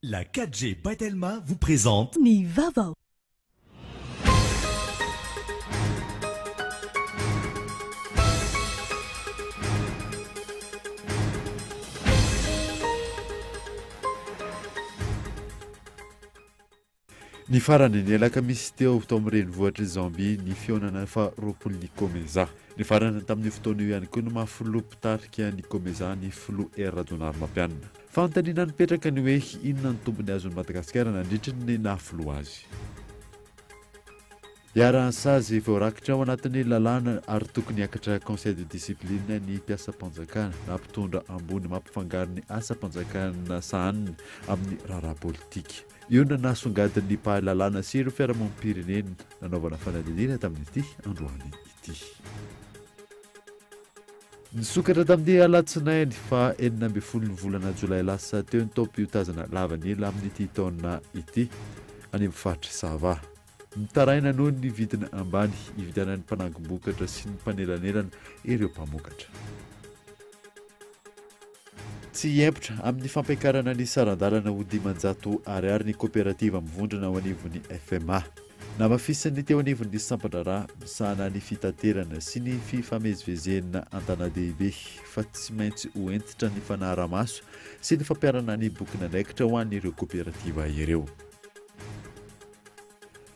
La 4G Batelma vous présente Ni Vavao. Ny farany ny alakamisy teo amin'ny renivohitra Zambie ny fionana faharoapolo ny Komeza. Ny farany tamin'ny fotoana io ihany koa no mahafoloha mpitarika ny Komeza ny filoha Rajaonarimampianina. Fanontaniana nipetraka ny hoe inona ny tombony azon'i Madagasikara nandritra ny nahafoloha azy. Iarahan-sazy voarakitra ao anatin'ny lalàna ary tokony hiakatra conseil de discipline ny mpiasa-panjakana na mpitondra ambony mampifangaro ny asa-panjakana sahaniny amin'ny raharaha politika. Io no nasongadin'ny mpahalalàna sy ireo fiarahamonim-pirenena nanaovana fanadindiana tamin'ity androany ity. Nisokatra tamin'ny alatsinainy fa 12 volana jolay lasa teo ny taom-piotazana lavanila amin'ity taona ity any amin'ny faritra Sava. Mitaraina noho ny vidina ambany ividianan'ny mpanangom-bokatra sy ny mpanelanelana ireo mpamokatra. Tsy hiempotra amin'ny fampiakarana ny sarandalana ho 500 ariary ny kooperativa mivondrona ao anivon'ny FMA. Namafisany teo anivon'ny Sampandrara misahana ny fitaterana sy ny fifamezivezena an-tanàn-dehibe fa tsy maintsy ho entitra ny fanaramaso sy ny fampiarana ny boky nanaikitra ho an'ireo kooperativa ireo.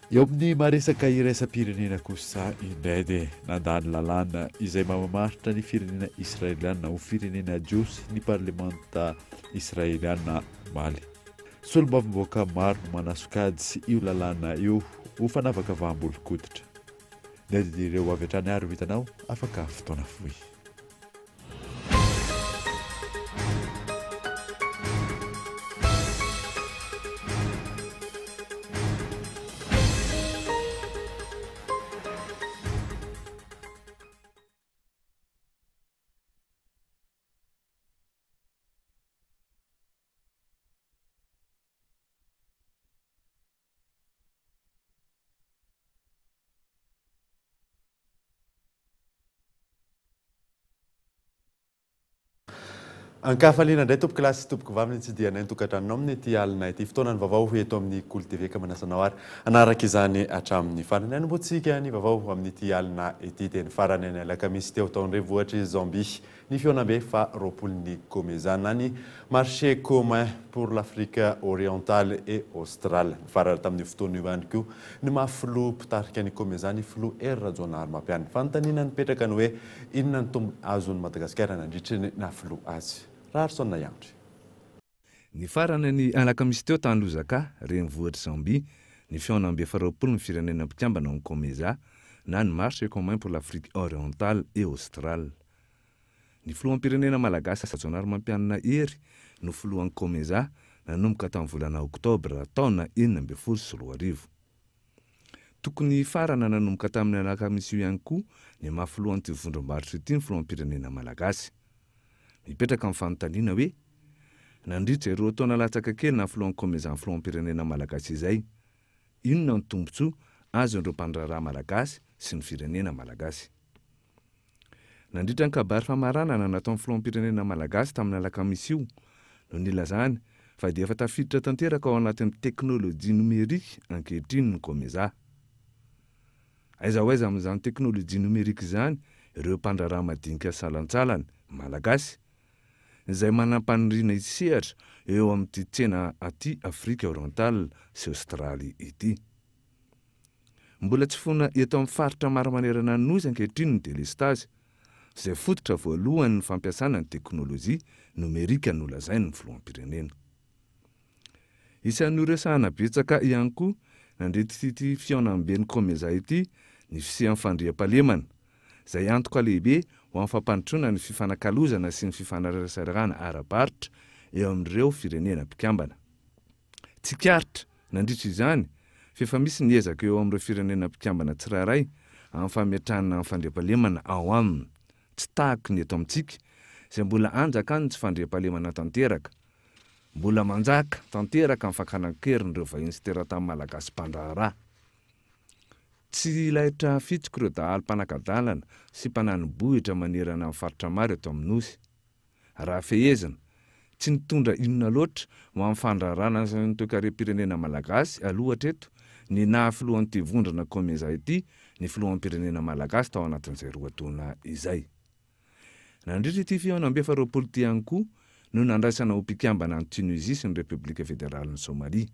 Eo amin'ny maresaka iraisam-pirenena kosa indray dia nandany lalàna izay mamamaritra ny firenena israeliana ho firenena jiosy ny parlemanta israeliana Maly. Solombavamboaka maro no manasokajy io lalàna io ho fanavaka vaham-bolo-koditra. Ny adidireo avy hatrany ary ho hitanao afaka fotoana fohy. Ankafaliana indray tompoko lasy sy tompoko vavy ny tsy dia nainy tokantranonao amin'ny ity alina ity fotoana ny vaovao eto amin'ny Kolo TV ka manasanao ary anaraka izany hatramin'ny farany anomboantsika ny vaovao amin'ity alina ity teny farany ny alakamisy teo taon'ny renivohitra Zambie ny fionambe faharoapolo ny Komeza na ny marché commun pour l'Afrique orientale et australe. Farany tamin'ny fotoana io ihany koa ny mahafiloha mpitarika ny Komeza ny filoha Rajaonarimampianina. Fanontaniana nipetraka ny hoe inona ny tombony azon'i Madagasikara nandritra ny nahafiloha azy. Ny farany ny alakamisy teo tany Lozaka, renivohitra Zambie, ny fionambe faharoapolo ny firenena mpikambana ny Komeza na ny marché commun pour l'Afrique orientale et australe. Ny filoham-pirenena malagasy Rajaonarimampianina ery no filohan'ny Komeza nanomboka tamin'ny volana oktobra taona 2012. Tokony farana nanomboka tamin'ny alakamisy io ihany koa ny mahafilohan'ity vondrom-barotra ity ny filoham-pirenena malagasy. Mipetraka amin'ny fanontaniana hoe nandritra ireo taona latsaka kely na filohan'ny Komeza amin'ny filoham-pirenena malagasy izay. Inona ny tombotsoa azon'ireo mpandraharaha malagasy sy ny firenena malagasy. Nandritra ny kabary famaranana nataon'ny filoham-pirenena malagasy tamin'ny alakamisy io no nilazany fa dia efa tafiditra tanteraka ao anatin'ny teknôlôjia nomerika ankehitriny ny Komeza. Aiza ho aiza amin'izany teknôlôjia nomerika izany ireo mpandraharaha madinika salantsalany malagasy izay manam-paniriana isehatra eo amin'ity tsena aty Afrika Orientale sy Australie ity. Mbola tsy fona eto amin'ny faritra maro manerana ny nosy ankehitriny ny delestazy izay fototra voalohany ny fampiasana ny teknôlôjia nomerika no lazainy ny filoham-pirenena. Isan'ireo resahana betsaka ihany koa nandrety fionamben'ny Komeza ity ny fisian'ny fandriam-pahalemana izay antoka lehibe ho amin'ny fampandrosoana ny fifanakalozana sy ny fifanarasarahana ara-baritra eo amin'ireo firenena mpikambana. Tsikaritra nandritra izany fefa misy niezaka eo amin'ireo firenena mpikambana tsirairay amin'ny fametrahana ny fandriam-pahalemana ao aminy. Tsy tahaka ny eto amintsika izay mbola anjaka any tsy fandriam-pahalemana tanteraka. Mbola manjaka tanteraka amin'ny fankanan-kerin'ireo vahiny sy teratany malagasy mpandraharaha. Tsy lahitra fitsiko ireo dahalo mpanakadalana sy mpananobohitra manerana amin'ny faritra maro eto amin'ny nosy. Raha fehezana tsy nitondra inona loatra ho amin'ny fandrarana ny toe-karem-pirenena malagasy aloha hatreto ny nahafilohan'ny ty vondrana Komeza ity ny filohan'ny pirenena malagasy tao anatin'izay roa taona izay. Nandritra ity fihaonam-be faharoapolo ty ihany koa no nandraisana ho mpikambana ny Tunisie sy ny Repoblika Federaliny Somalia.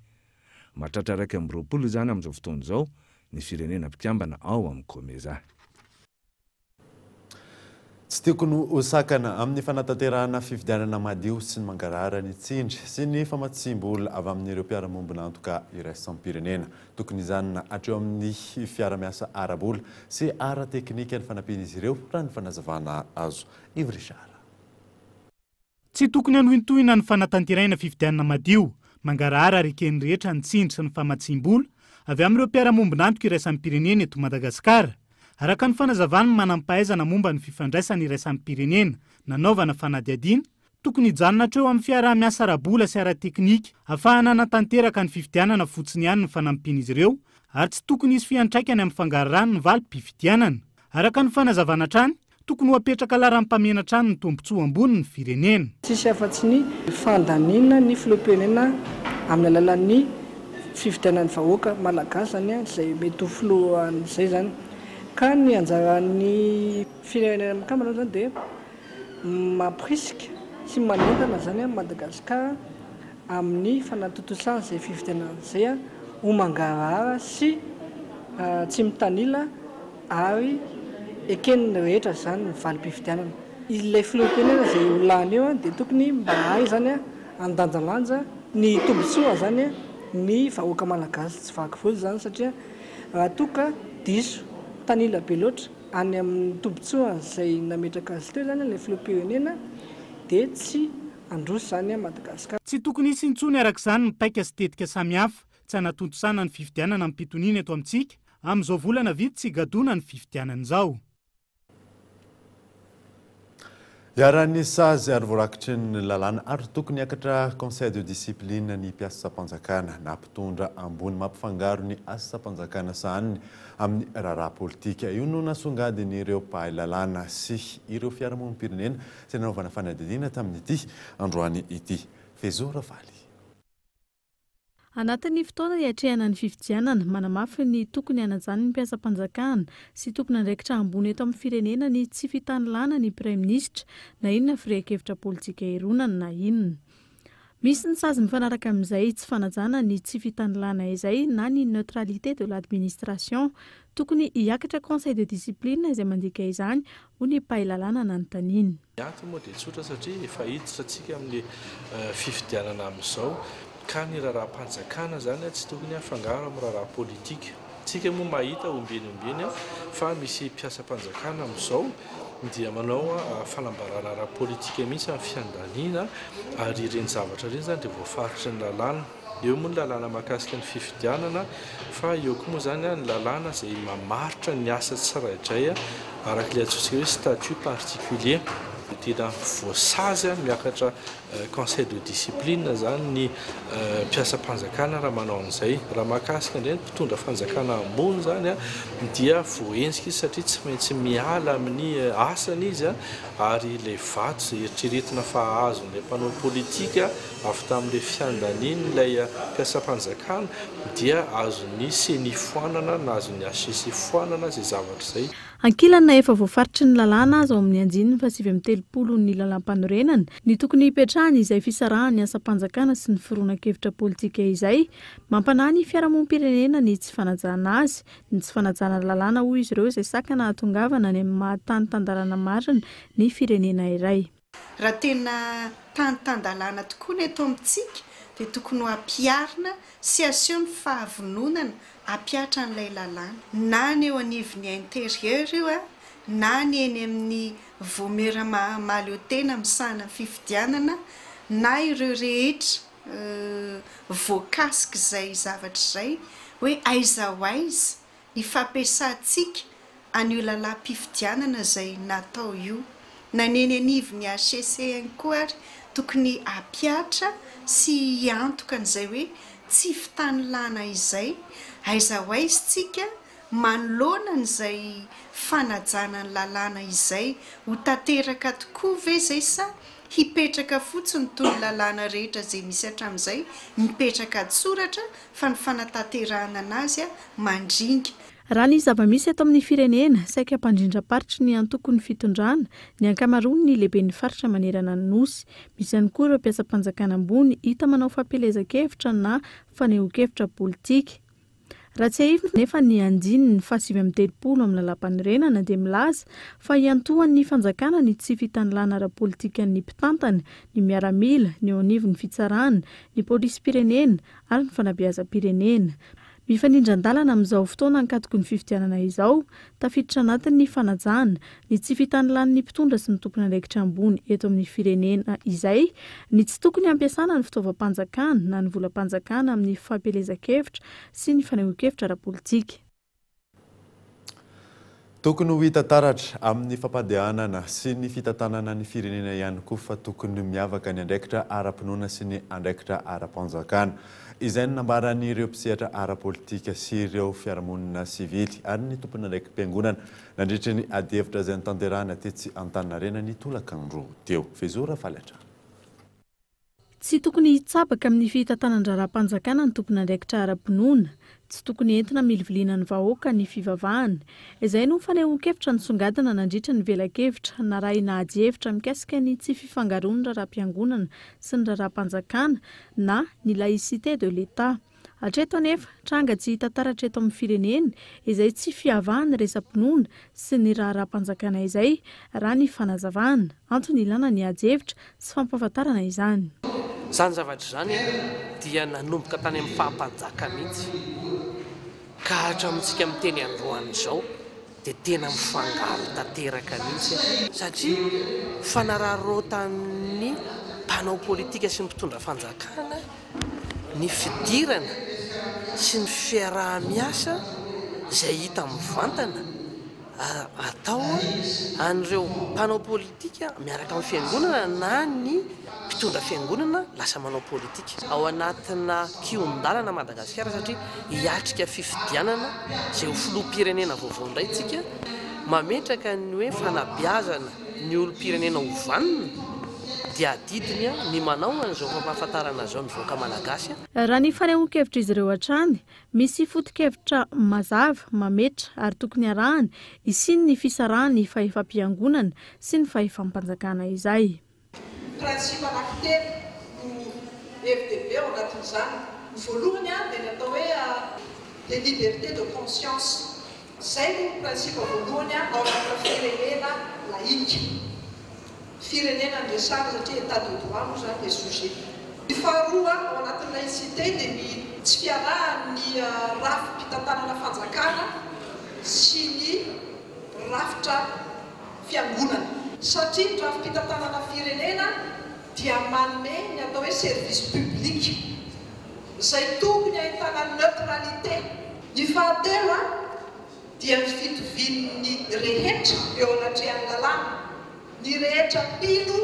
Mahatratra 20 zany amin'izao fotoana izao ny firenena mpikambana ao amin'ny Komeza. Tsy tokony osakana amin'ny fanatanterahana fifidianana madio sy ny mangarahara ny tsindry sy ny famatsimbola avy amin'ireo mpiara-mombona antoka iraisam-pirenena. Tokony izany hatreo amin'ny fiara-miasa ara-bola sy ara-teknika ny fanampian'izy ireo raha ny fanazavana azo. Ivry-Richard. Tsy tokony anohintohina ny fanatanterahana fifidianana madio, mangarahara arikeny rehetra ny tsindry sy ny famatsimbola avy amin'ireo mpiara-mombona antoka iraisam-pirenena eto Madagasikara. Araka ny fanazavana manam-pahaizana momba ny fifandraisana iraisam-pirenena nanaovana fanadihadiana, tokony hijanona hatreo amin'ny fiara-miasa ara-bola sy ara-teknika ahafahana hanatanteraka ny fifidianana fotsiny ihany ny fanampian'izy ireo ary tsy tokony hisy fiantraikany amin'ny fangararany ny valim-pifidianana. Araka ny fanazavana trany, tokony ho apetraka laharam-pamena trany ny tombotsoa ambony ny firenena. Tsisy afa-tsy ny fandaniana ny filoham-pirenena amin'ny alalan'ny fifidianan'ny vahoaka malagasy zany izay mety ho filohan'izay zany. Ka ny anjaran'ny firenena mikambana zany dia mampirisika sy manentana zany Madagasikara amin'ny fanatotosana izay fifidianana izay ho mangarahara sy tsy mitanila ary eken'ny rehetra zany ny valim-pifidianana. Ilay filoham-pirenena izay ho lany eo dia tokony mba hay zany andanjalanja ny tombotsoa zany ny vahoaka malagasy tsy vaky fotsy zany satria raha toka diso tanila be loatra any amin'ny tombotsoa izay nametraka azy teo zany ilay filoham-pirenena dia tsy androso zany Madagasikara. Tsy tokony hisy intsony arak'izany ny paika sy tetika samihafa tsy hanatontosana ny fifidianana amin'ny pitoniana eto amintsika amin'izao volana vitsy tsy gadona ny fifidianana izao. Iarahan'ny sazy ary voarakitry ny lalàna ary tokony hiakatra conseil de discipline ny mpiasa-panjakana nampitondra ambony mampifangaro ny asa-panjakana sahaniny amin'ny raharaha politika. Io no nasongadiny ireo mpahay lalàna sy ireo fiarahamonim-pirenena sy nanaovana fanadihadiana tamin'ity androany ity. Fezora Valy. Anatin'ny fotoana hiatrehana ny fifidianana, manamafy ny tokony hanajany ny mpiasa-panjakana sy tokony andraikitra ambony eto amin'ny firenena ny tsy fitanilana ny Prime-Ministra na inona firehakevitra politika ironana na inona. Misy ny sazy mifanaraka amin'izay tsy fanajana ny tsy fitanilana izay na ny neutralité de l'administration, tokony hiakatra conseil de discipline izay mandika izany ho ny mpahay lalàna nanontaniana. Antony moa dia tsotra satria efa hiditra antsika amin'ny fifidianana amin'izao. Ka ny raharaha-panjakana zany tsy tokony hafangaro amin'ny raharaha politika. Tsika moa mahita ombeny fa misy mpiasa-panjakana amin'izao dia manao fanambarana ara-politika mihitsy amin'ny fiandaniana ary ireny zavatra ireny zany dia voafaritra ny lalàna. Eo moa ny lalàna mahakasika ny fifidianana fa eo koa moa zany ny lalàna izay mamaritra ny asa tsirairay arak'ilay atsotsika hoe statut particulier. Tena voasazy miakatra conseil de discipline zany ny mpiasa-panjakana raha manao an'izay. Raha mahakasika indray ny mpitondra fanjakana ambony zany dia voenjika izy satria tsy maintsy miala amin'ny asany izy ary ilay vato izay eritreretina fa ahazon'ilay mpanao politika avy tamin'ilay fiandaniana ilay mpiasa-panjakana dia azony senifoanana na azony asesifoanana izay zavatra izay. Ankilana efa voafaritry ny lalàna ao amin'ny anjininy fa 7 ny lalàm-panorenana ny tokony hipetrahany izay fisarahany asa-panjakana sy ny fironan-kevitra politika izay mampanahy ny fiarahamonim-pirenena ny tsy fanajana azy, ny tsy fanajana lalàna hoy izy ireo izay sakana hatongavana ny amin'ny mahatany-tandalana marina ny firenena iray. Raha tena tany-tandalana tokoa ny eto amintsika dia tokony ho ampiarina sy aseho ny fahavononana ampiatra n'ilay lalàna na ny eo anivon'ny intérieur io na ny eny amin'ny vomera mahaleotena misahana fifidianana na ireo rehetra voakasika izay zavatra izay hoe aiza ho aiza ny fampiasantsika an'io lalàm-pifidianana izay natao io na ny eny anivon'ny HCC koa ary tokony ampiatra sy hiantoka an'izay hoe tsy fitanilana izay aiza ho aiza tsika manoloana n'izay fanajana ny lalàna izay ho tanteraka tokoa ve zay sa hipetraka fotsiny tolo lalàna rehetra zay misy hatramin'izay mipetraka tsoratra fa ny fanatanterahana anazy a mandringa. Raha ny zava-misy ato amin'ny firenena saika hampandrindra-paritry ny antoko ny fitondrana ny ankamaroany ny lehibe ny faritra manerana ny nosy. Misy ihany koa ireo mpiasa-panjakana ambony hita manao fampelezan-kevitra na fanehoan-kevitra politika. Raha tsy ahivina nefa ny andiny ny 730 amin'ny lalam-panorenana dia milaza fa iantohan'ny fanjakana ny tsy fitanilana ara-politika ny mpitantana, ny miaramila, ny eo anivon'ny fitsarana, ny polisy-pirenena ary ny fanabeazam-pirenena. Mifanindran-dalana amin'izao fotoana ankatoko ny fifidianana izao, tafiditra anatin'ny fanajana ny tsy fitanilan'ny mpitondra sy ny tompony andraikitra ambony eto amin'ny firenena izay, ny tsy tokony ampiasana ny fitaovam-panjakana na ny volam-panjakana amin'ny fampelezan-kevitra sy ny fanehoan-kevitra ara-politika. Tokony ho hita taratra amin'ny fampandehanana sy ny fitantanana ny firenena ihany koa fa tokony miavaka ny andraikitra ara-pinoana sy ny andraikitra ara-panjakana. Izay nambaran'ireo mpisehatra ara-politika sy ireo fiarahamonina sivily ary ny tompony andraikim-piangonana nandritra ny adihevitra izay nitanterahana tetsy Antaninarenana ny tolakandro teo. Fezora falatra. Tsy tokony hitsabaka amin'ny fitantanan-draram-panjakana ny tompony andraikitra ara-pinoana. Tsy tokony entina miliviliana ny vahoaka ny fivavahana. Izay no fanehoan-kevitra nisongadina nandritra ny vela-kevitra na rahina ady-hevitra mikasika ny tsy fifangaroan'ny raharaham-piangonana sy ny raharaham-panjakana na ny laïcité de l'État. Hatreto anefa tranga tsy hita taratra eto amin'ny firenena izay tsy fihavahana resam-pinoana sy ny raharaham-panjakana izay raha ny fanazavana. Antony ilana ny ady-hevitra sy fampahafantarana izany. Zany zavatra zany dia nanomboka tany amin'ny fahampanjaka mihitsy. Ka hatramintsika amin'ny teny androany izao dia tena mifangaro tanteraka mihitsy satria fanararotan'ny mpanao politika sy ny mpitondra fanjakana ny fidirana sy ny fiaraha-miasa izay hita mivantana atao an'ireo mpanao politika miaraka amin'ny fiangonana na ny mpitondra fiangonana lasa manao politika ao anatina kion-dalana Madagasikara satria hiatrika fifidianana izay ho filoham-pirenena vaovao indray tsika mametraka ny hoe fanabeazana ny olom-pirenena hovanina dia adidiny ny manao an'izao fampahafantarana zao mivoaka malagasy. Raha ny fanehoan-kevitra izy ireo hatrany, misy foto-kevitra mazava, mametra ary tokony arahana isiny ny fisarahana ny fahefam-piangonana sy ny fahefam-panjakana izay. Prinsipa anankitelo no FDP ao anatin'izany. Ny voalohany dia ny atao hoe les libertés de conscience. Izay no prinsipa voalohany ao anatina firenena laïque. Firenena andresana satria état de droit moa zany le sujet. Ny faharoa ao anatin'ny laïcité dia ny tsy fiarahan'ny rafi-pitantanana fanjakana sy ny rafitra fiangonana. Satria ny rafi-pitantanana firenena dia manome ny atao hoe service public izay tokony ahitana neutralité. Ny fahatelo dia ny fitovian'ny rehetra eo anatrehan'ny lalàna. Ny rehetra pilo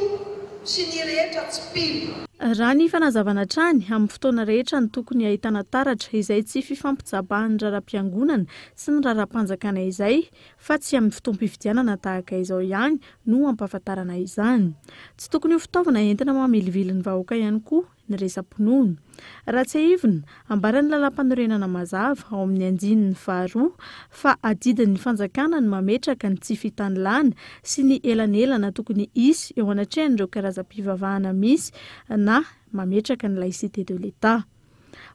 sy ny rehetra tsy pilo. Raha ny fanazavana trany amin'ny fotoana rehetra ny tokony ahitana taratra izay tsy fifampijabahan'ny raharaham-piangonana sy ny raharaham-panjakana izay fa tsy amin'ny fotoam-pifidianana tahaka izao ihany no ampahafantarana izany. Tsy tokony ho fitaovana entina mamilivily ny vahoaka ihany koa ny resam-pinoana. Raha tsy ahivina, ambaran'ny lalam-panorenana mazava ao amin'ny andininy faharoa fa adidin'ny fanjakana ny mametraka ny tsy fitanilana sy ny elanelana tokony isy eo anatrehan'ireo karazam-pivavahana misy na mametraka ny laïcité de l'État.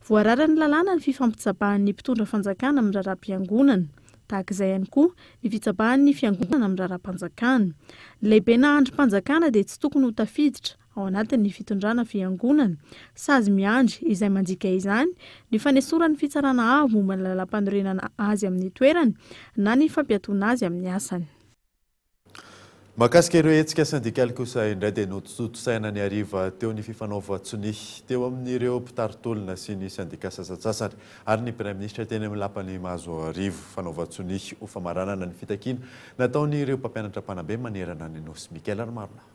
Voarara ny lalàna ny fifampijabahan'ny mpitondra fanjakana amin'ny raharaham-piangonana. Tahaka izay ihany koa ny fitsabahan'ny fiangonana amin'ny raharaham-panjakana. Ny lehibe na andrim-panjakana dia tsy tokony ho tafiditra ao anatin'ny fitondrana fiangonana, sazy miandry izay manjika izany ny fanesoran'ny fitsarana avo momba ny lalam-panorenana azy amin'ny toerany na ny fampiatoana azy amin'ny asany. Mahakasika ireo hetsika syndikaly kosa indray dia notosaina ny hariva teo ny fifanaovan-tsonihy teo amin'ireo mpitarotolona sy ny syndika sasatsasany ary ny Premier Ministre teny amin'ny lapany mahazo harivo fanaovan-tsonihy ho famaranana ny fitakiana nataon'ireo mpampianatra mpanabe manerana ny nosy. Mikael Armarona.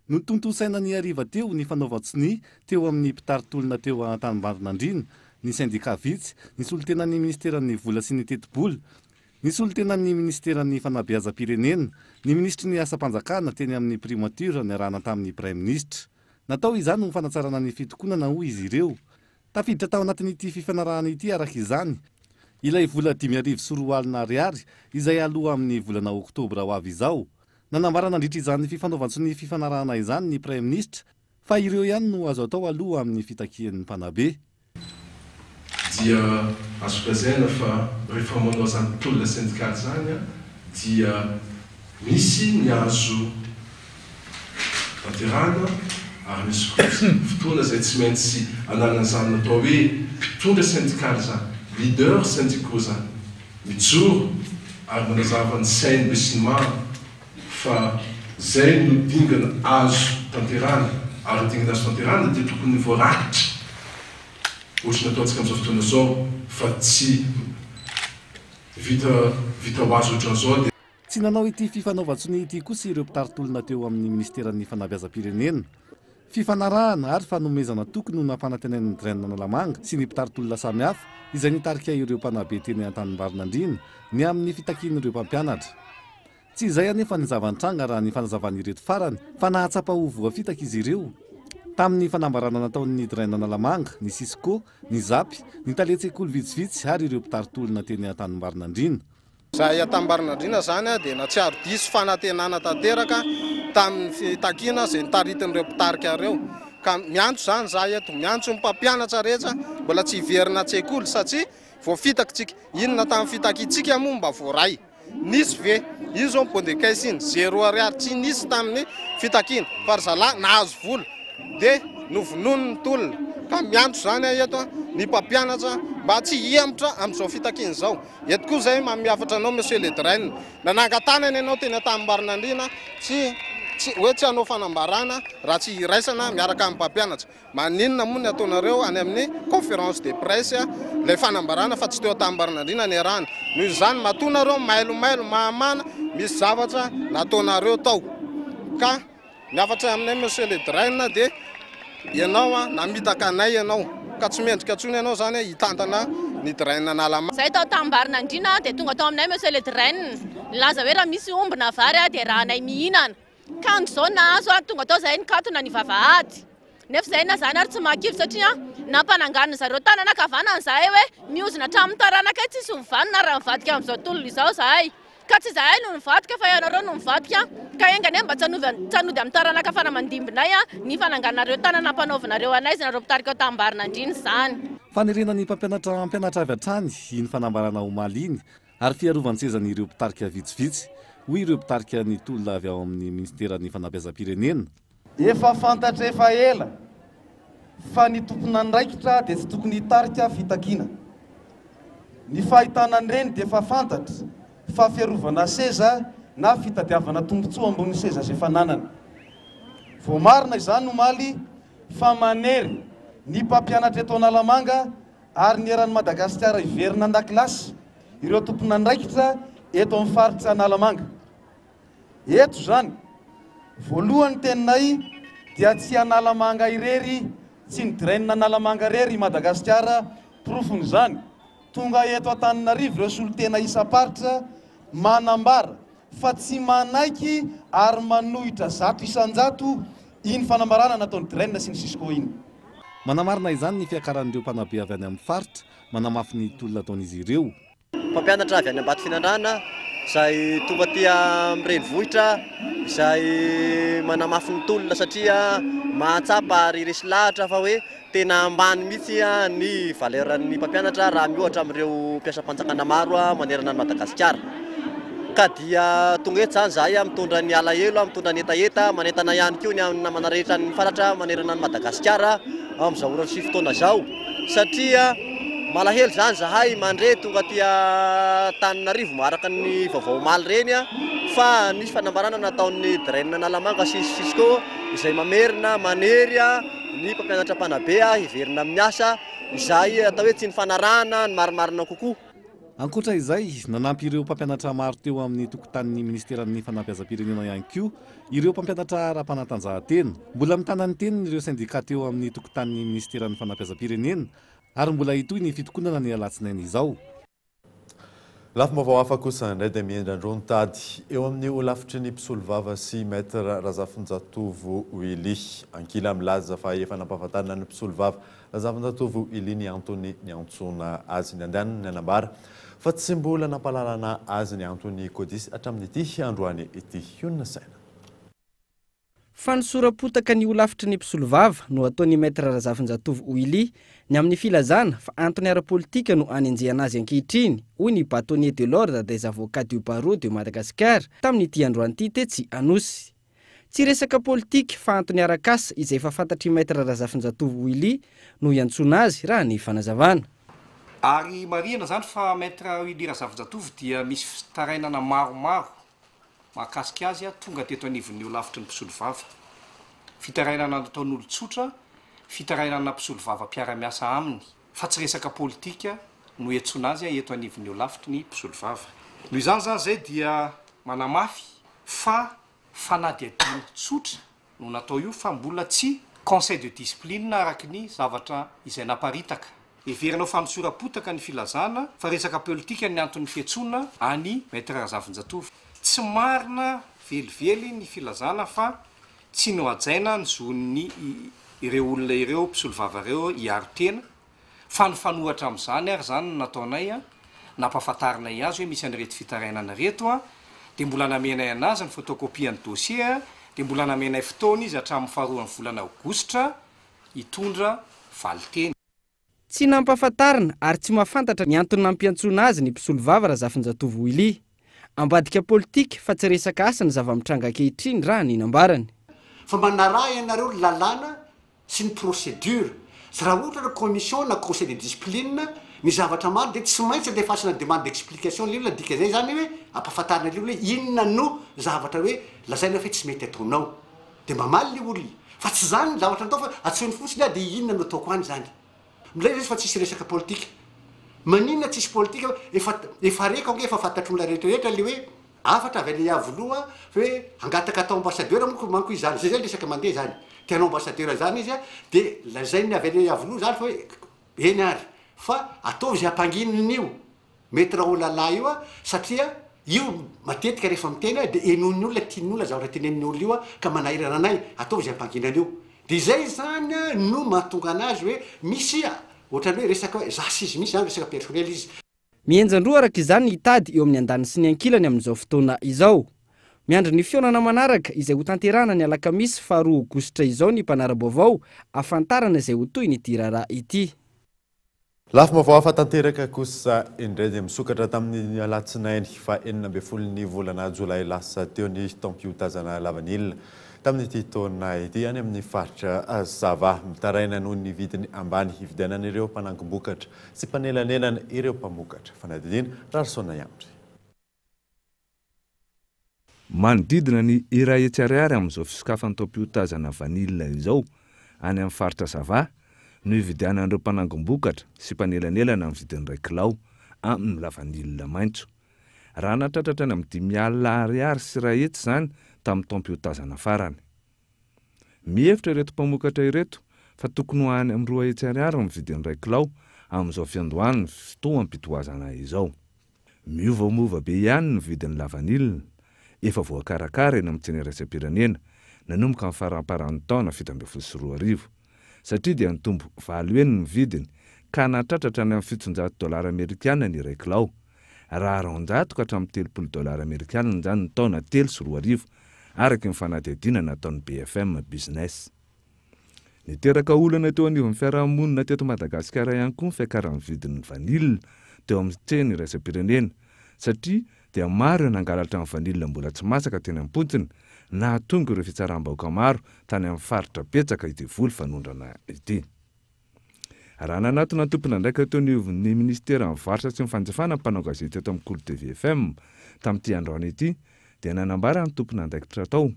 Notontosaina ny hariva teo ny fanaovan-tsonihy teo amin'ny mpitarotolona teo Antanimbaronandriana, ny syndika vitsy, ny solontenan'ny ministeran'ny vola sy ny teti-bola Nisy olo tena ny ministeran'ny fanabeazam-pirenena, ny ministry ny asa-panjakana teny amin'ny primature niarahana tamin'ny prime ministre. Natao izany ho fanatsarana ny fitokonana hoy izy ireo. Tafiditra tao anatin'ity fifanarahana ity araka izany ilay vola 5,4 ariary izay aloha amin'ny volana oktobra ho avy izao. Nanambarana nandritra izany fifanaovantsy ny fifanarahana izany ny prime ministre fa ireo ihany no azo atao aloha amin'ny fitakian'ny mpanabe. Dia azo lazaina fa rehefa manao zany tolona syndikaly zany dia misy ny azo tanterana ary misy kosa fotoana izay tsy maintsy anarana zany natao hoe mpitondra syndikaly zany, leader syndicaux zany mijoro ary manazava ny sainy besinimaro fa zay no dingana azo tanterana ary dingana azo tanterana dia tokony voarakitra ohatrany ataontsika amin'izao fotoana zao fa tsy vita ho azo ohatran'izao dia tsy nanao ity fifanaovantsony ity kosa ireo mpitarintolona teo amin'ny ministeran'ny fanabeazam-pirenena. Fifanarahana ary fanomezana toky no nampanantenain'ny Drain'Analamanga sy ny mpitarintolona samihafa izay nitarika ireo mpanabe teny an-tanimbarinan-driny ny amin'ny fitakian'ireo mpampianatra. Tsy izay anefa ny zavantranga raha ny fanazavan'ireto farany fa nahatsapa ho voafitaka izy ireo. Tamin'ny fanambarana nataon'ny Drain'Analamanga, ny Sisco, ny Zapy, ny taletsekoly vitsivitsy ary ireo mpitarintolona teny an-tanimbarinan-driny. Zahay an-tanimbarinan-drina zany dia natsiaro diso fanantenana tanteraka tamin'ny fitakiana izay nitaritin'ireo mpitarika ireo. Ka miantso zany zahay eto, miantso ny mpampianatra rehetra mbola tsy hiverina an-tsekoly satria voafitakitsika. Inona tamin'ny fitakiantsika moa mba voaray. Nisy ve izy zao mpondekaisiny 0 ariary tsy nisy tamin'ny fitakiana fa ry zalahy nahazo vola dia novonono ny tolona. Ka miantso zany eto ny mpampianatra mba tsy hiamotra amin'izao fitakiana izao. Eto koa zay mamiafatra anao monsieur le Drain, nanangan-tanana ianao teny an-tanimbarinan-drina hoe tsy hanao fanambarana raha tsy iraisana miaraka amin'ny mpampianatra. Maninona moa ny ataonareo any amin'ny conférence de presse ilay fanambarana fa tsy teo an-tanimbarinan-drina ny arahana. Noho izany matonareo mailomailo mahamana misy zavatra nataonareo tao. Ka miafatra aminay monsieur le Drain dia ianao namitaka anay ianao ka tsy mendrika tsony ianao zany hitantana ny Drain'Analamanga. Zay tao tambarinandrina dia tonga tao aminay monsieur le Drain nilaza hoe raha misy ombina vary dia raha anay mihinana. Ka zao nahazo tonga tao zahay nikatona ny vavahady. Nefa zay na zany ary tsy makivy satria nampananganina zareo tanana kavanana zahay hoe miozina hatramin'ny taranaka tsisy mivanona raha mivadika amin'izao tolona izao zahay. Ka tsy zahay no nivadika fa ianareo no nivadika ka engany mba tsanody amin'ny taranaka fanamandimbinay ny fananganareo tanana nampanaovanareo anay izy nareo mpitarika ao tambarinandriny zany. Fanerenan'ny mpampianatra avy hatrany iny fanambarana omaly iny ary fiarovantsezan'ireo mpitarika vitsivitsy hoy ireo mpitarika ny tolona avy ao amin'ny ministeran'ny fanabeazam-pirenena. Efa fantatra efa ela fa ny tompona ndraikitra dia tsy tokony hitarika fitakiana. Ny fahitanan'ireny dia efa fantatra fa fiarovana seza na fitadiavana tombotsoa ambony seza izay fananana. Vao marina izany omaly fa manery ny mpampianatra eto Analamanga ary ny eran'ny Madagasikara hiverina an-dakilasy ireo tompona ndraikitra eto amin'ny faritra Analamanga. Eto zany voalohany teninay dia tsy Analamanga irery, tsy ny Drain'Analamanga irery Madagasikara profony zany. Tonga eto Antananarivo ireo solotena isa-paritra manambara fa tsy manaiky ary manohitra 100 isan-jato iny fanambarana nataon'ny Drain sy ny Sisco iny. Manamarina izany ny fiakaran'ireo mpanabe avy any amin'ny faritra manamafy ny tolona ataon'izy ireo. Mpampianatra avy any Ambatofinandrana izay tonga aty amin'ny renivohitra izay manamafy ny tolona satria mahatsapa ary resy lahatra fa hoe tena ambany mihitsy ny valeran'ny mpampianatra raha miohatra amin'ireo mpiasam-panjakana maro manerana ny Madagasikara. Ka dia tonga eto zany zahay mitondra ny alahelo, mitondra ny etaeta, manentana ihany koa ny namana rehetra ny faratra manerana ny Madagasikara amin'izao orana sy fotoana zao satria malahelo zany zahay mandre tonga aty Antananarivo maharaka ny vaovao omaly reny fa nisy fanambarana nataon'ny Drain'Analamanga sy Sisco izay mamerina manery ny mpampianatra mpanabe hiverina miasa izay atao hoe tsy ny fanarahana ny marimarina kokoa. Ankoatra izay nanampy ireo mpampianatra maro teo amin'ny tokotanin'ny ministeran'ny fanabeazam-pirenena ihany koa ireo mpampianatra ara-panatanjahantena. Mbola mitana ny teniny ireo syndicat teo amin'ny tokotanin'ny ministeran'ny fanabeazam-pirenena ary mbola hitoy ny fitokonana ny alatsinainy izao. Lafy vaovao hafa kosa indray dia miendrandrony tady eo amin'ny olafitry ny mpisolo vava sy maître Razafinjatovo Willy ankila milaza fa efa nampahafantarina ny mpisolo vava Razafinjatovo Willy ny antony ny antsona azy ny andehanany ny anambara fa tsy mbola nampalalana azy ny antony kodisy hatramin'ity androany ity hiona saina. Fanosorapotaka ny olafitry ny mpisolo vava no ataon'ny maître Razafinjatovo Willy ny amin'ny filazana fa antony ara-politika no anenjehana azy ankehitriny hoy ny bâtonnier de l'ordre des avocats du barreau de Madagascar tamin'ity androany ity tetsy anosy. Tsy resaka politika fa antony arak'asa izay efa fantatry maître Razafinjatovo Willy no iantsona azy raha ny fanazavana. Ary marihana zany fa maître Willy Razafinjatovo dia misy fitarainana maromaro mahakasika azy tonga teto anivon'ny olafitry ny mpisolo vava. Fitarainana nataon'olon-tsotra, fitarainana mpisolo vava mpiara-miasa aminy, fa tsy resaka politika no iantsona azy eto anivon'ny olafitry ny mpisolo vava. Noho izany zany zay dia manamafy fa fanadihadihana tsotra no natao io fa mbola tsy conseil de discipline araky ny zavatra izay naparitaka. Everinao fanosorapotaka ny filazana fa resaka politika ny antony fiantsona any maître Razafinjatovo. Tsy marina velively ny filazana fa tsy noajaina ny zon'ny ireo olona ireo mpisolo vava ireo hiaro tena fa nifanohatra amin'izany ary zany nataonay nampahafantarinay azy hoe misy an'ireto fitarainana reto dia mbola namenay anazy ny photocopie ny dossier dia mbola namenay fotoana izy hatramin'ny faharoan'ny volana aogositra hitondra valiteny. Tsy nampahafantarina ary tsy mahafantatra ny antony nampiantsona azy ny mpisolo vava Razafinjatovo Willy. Ambadika politika fa tsy resaka asa ny zava-mitranga ankehitriny raha ny nambarany. Fa manaraha ianareo lalàna sy ny procédure. Sy raha ohatra na commission na conseil de discipline ny zavatra maro dia tsy maintsy alefasana demande d'explication le olona dika zay zany hoe ampahafantarina le olona hoe inona no zavatra hoe lazaina fa tsy mety ataonao. Dia mamaly le olona. Fa tsy zany ny zavatra natao fa atsony fotsiny dia inona no ataoko any zany. Milay izy fa tsisy resaka politika. Maninona tsisy politika efa reka efa fantatr'olona rehetrarehetra le hoe afatra avy le avoloa hoe angataka atao ambassadeur manko izy zany zay zany resaka mandeha zany tianao ambassadeur zany izy dia lazainy avy le avoloa zany fa hoe eny ary fa ataovy zay ampangininy io mety raha olala io satria io matetika rehefa miteny dia enon'ny olona tian'ny olona zavatra tenen'ny olona io ka manahirana anay ataovy zay ampanginany io dia zay zany no mahatonga anazy hoe misy ohatrany hoe resaka hoe zasy izy misy zany resaka personnel izy. Mienjandroa araka izany hitady eo amin'ny andany sy ny ankilany amin'izao fotoana izao. Miandry ny fionana manaraka izay ho tanterahana ny alakamisy faharoa aogositra izao ny mpanara-baovao afantarana izay ho toy ny tirara ity. Lafy vaovao hafa tanteraka kosa indray dia misokatra tamin'ny alatsinainy fa 12 volana jolay lasa teo ny tampio-tazana lavanilina tamin'ity taona ity any amin'ny faritra Zava mitaraina noho ny vidiny ambany hividianan'ireo mpanangom-bokatra sy mpanelanelana ireo mpamokatra. Fanadidina Rarsona Yamtry. Manodidina ny iray hetsy ariary amin'izao fisokafan'ny tampio-tazana vanilina izao any amin'ny faritra Zava no hividianan'ireo mpanangom-bokatra sy mpanelanelana amin'ny vidiny 2 kilao amin'ny lavanilina maintso. Raha natratratra any amin'ny 5 alina ariary sy iray hetsy zany tamin'ny tampio-tazana farany. Mihevitra ireto mpamokatra ireto fa tokony ho any amin'ny 2 hetsy ariary amin'ny vidiny 2 kilao amin'izao fiandohan'ny fotoam-pitohazana izao. Miovamova be ihany ny vidiny lavanilina efa voakarakara eny amin'ny tsena iraisam-pirenena nanomboka amin'ny faramparany taona 7.2 satria dia nitombo 7 eny ny vidiny ka natratratra any amin'ny $700 amerikana ny 2 kilao. Raha 400 ka hatramin'ny $30 amerikana zany ny taona 3.2 araky ny fanadihadiana nataon'ny BFM Business. Niteraka olana teo anivon'ny fiarahamonina teto Madagasikara ihany koa ny fiakaran'ny vidin'ny vanilina teo amin'ny tsena iraisam-pirenena satria dia maro nangalatra amin'ny vanilina mbola tsy masaka teny am-potsiny na tonga ireo fitsaram-bahoaka maro tany amin'ny faritra betsaka ity voly fanondrana ity. Raha nanatona tompona ndraika teo anivon'ny ministera amin'ny varotra sy ny fanjifana mpanao gazety eto amin'ny Kolo TV FM tamin'ity androany ity dia nanambara ny tompona andraikitra tao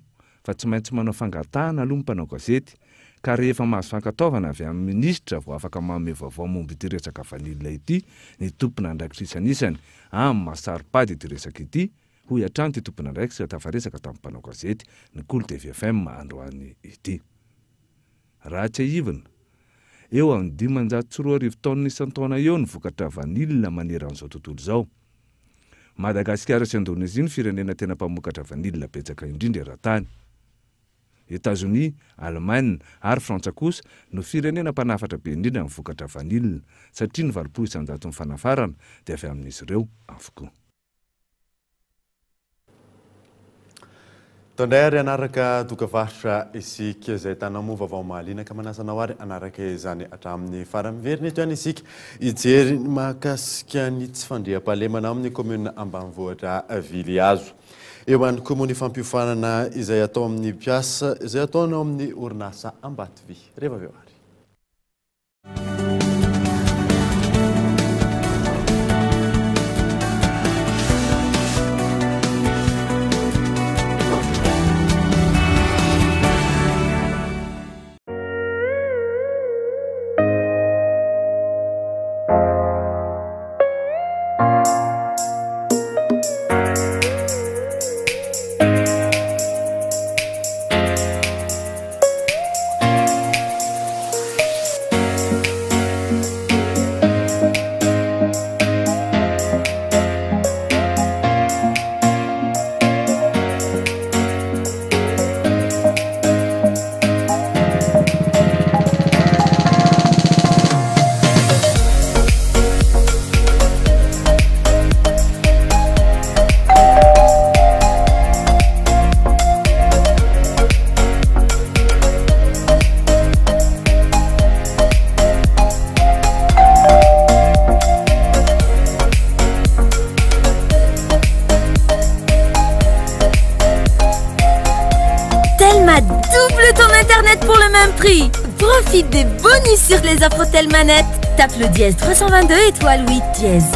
fa tsy maintsy manao fangatahana aloha mpanao gazety ka rehefa mahazo fankataovana avy amin'ny ministra vao afaka manome vaovao momba ity resaka vanilina ity ny tompona andraikitra isan'isany amin'ny masaripady ity resaka ity hoy hatrany ity tompona andraikitra tafaresaka tamin'ny mpanao gazety ny Kolo TV FM androany ity. Raha tsy ahivana eo amin'ny 540 taona isan-taona eo ny vokatra vanilina maneran'izao tontolo izao. Madagasikara sy Indonezia ny firenena tena mpamokatra vanila betsaka indrindra eran-tany. États-Unis, Allemagne ary Frantsa kosa no firenena mpanafatra be indrindra amin'ny vokatra vanila satria ny 800 ny fanafarana dia avy amin'izy ireo avokoa. Tandray anaraka dokavarotra isika izay tanamoa vaovao mahalinaka manasana ho ary anaraka izany hatramin'ny faramiverina eto ihany isika hijery mahakasika ny tsy fandriam-pahalemana amin'ny komuna ambanivohitra Vilihazo. Eo ihany koa moa ny fampiofanana izay atao amin'ny mpiasa izay ataonao amin'ny orinasa Ambatovy. Rehefa avy eo ary. Profite des bonus sur les offres Telmanet. Tape le dièse 322 étoile 8 dièse.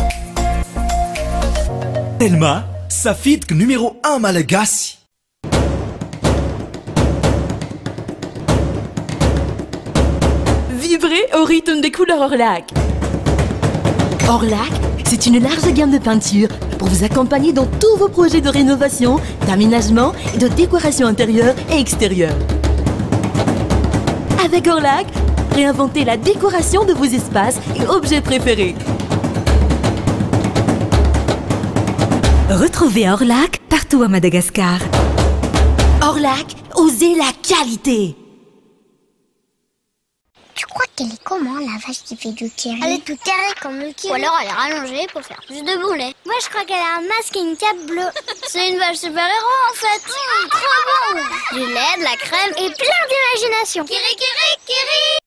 Telma, safidika numéro 1 malagasy. Vibrez au rythme des couleurs Orlac. Orlac, c'est une large gamme de peintures pour vous accompagner dans tous vos projets de rénovation, d'aménagement et de décoration intérieure et extérieure. Avec Orlac, réinventez la décoration de vos espaces et objets préférés. Retrouvez Orlac partout à Madagascar. Orlac, osez la qualité. Tu crois qu'elle est comment la vache qui fait du kiri? Elle est toute carrée comme le kiri. Ou alors elle est rallongée pour faire plus de boulets. Moi je crois qu'elle a un masque et une cape bleue. C'est une vache super-héros en fait. Trop bon. Du lait, de la crème et plein d'imagination. Kiri kiri kiri.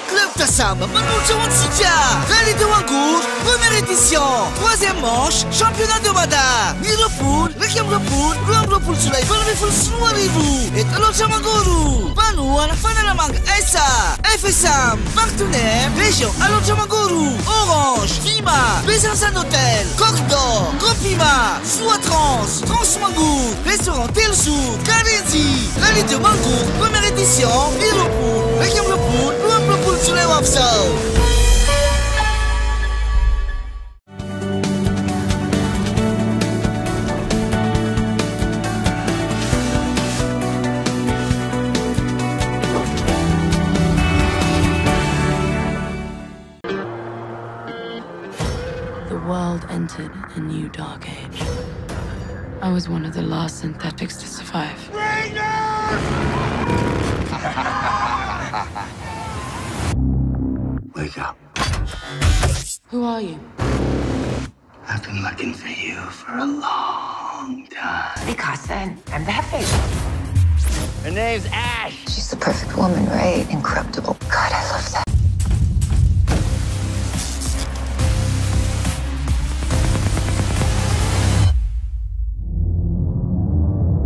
Club Tassam, Manoucha Wansija, Réalité Wangour, première édition, 3e manche, championnat de Mada, Liverpool, Liverpool, Liverpool Soleil, Liverpool Souarivu, et Talocha Mangourou, Panouan, Fanalamang, Essa, FSM, partenaire, Région Alocha Mangourou, Orange, Fima, Bézansan Hotel, Corridor, Copima, Souatrans, Transmangour, Restaurant Telsour, Karenzi, Réalité Wangour, première édition, Liverpool, Liverpool Soleil Wapsau. The world entered a new dark age. I was one of the last synthetics to survive. Wake up. Who are you? I've been looking for you for a long time. Because I'm the face. Her name's Ash. She's the perfect woman, right? Incorruptible. God, I love that.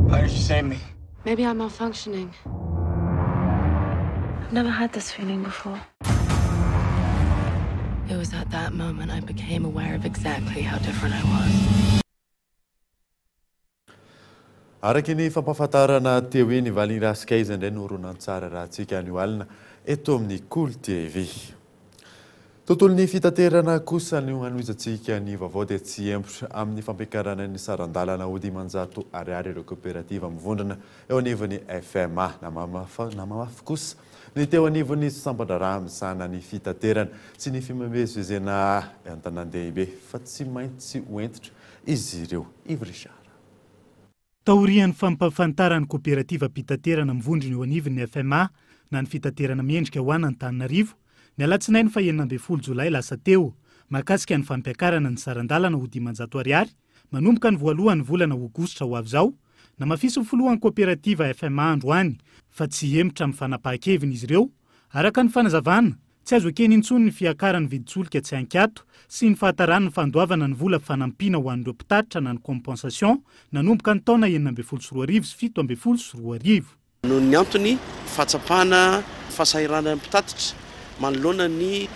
Why did you save me? Maybe I'm malfunctioning. I've never had this feeling before. It was at that moment I became aware of exactly how different I was. Araky ny fampahafantarana teo eny Valirasika izy indray noronantsara raha antsika ny alina eto amin'ny Cool TV. Tontolo ny fitaterana kosa ny hanoizantsika ny vaovao dia tsy empotra amin'ny fampiakarana ny sarandalana ho dimanjato ariary ireo kooperativa mivondrona eo anivon'ny FMA na mamafy kosa ny teo anivon'ny sambandrara misana ny fitaterana sy ny fimemezivezena an-tanàn-dehibe fa tsy maintsy hoentitra izy ireo Ivrichard. Taorian'ny fampafantarany kooperativa pitaterana mivondrony eo anivon'ny FMA na ny fitaterana miendrika ho an'Antananarivo ny alatsinainy fa 9 Jolay lasa teo mahakasika ny fampiakarana ny sarandalana ho 500 ariary manomboka ny voalohan'ny volana Aogositra ho avy izao na mafisy foloan'ny kooperativa FMA androany fa tsy hemitra amin'ny fanapahan-keviny izy ireo araka ny fanazavana tsy azo ekeny intsony ny fiakaran'ny viditsolika tsy ankiato sy ny fahatarany ny fandoavana ny vola fanampiana ho an'ireo mpitatitra na ny compensation nanomboka ny taona 2024 sy 2024. Noho ny antony fahatsapana fahasahiranan'ny mpitatitra manoloana ny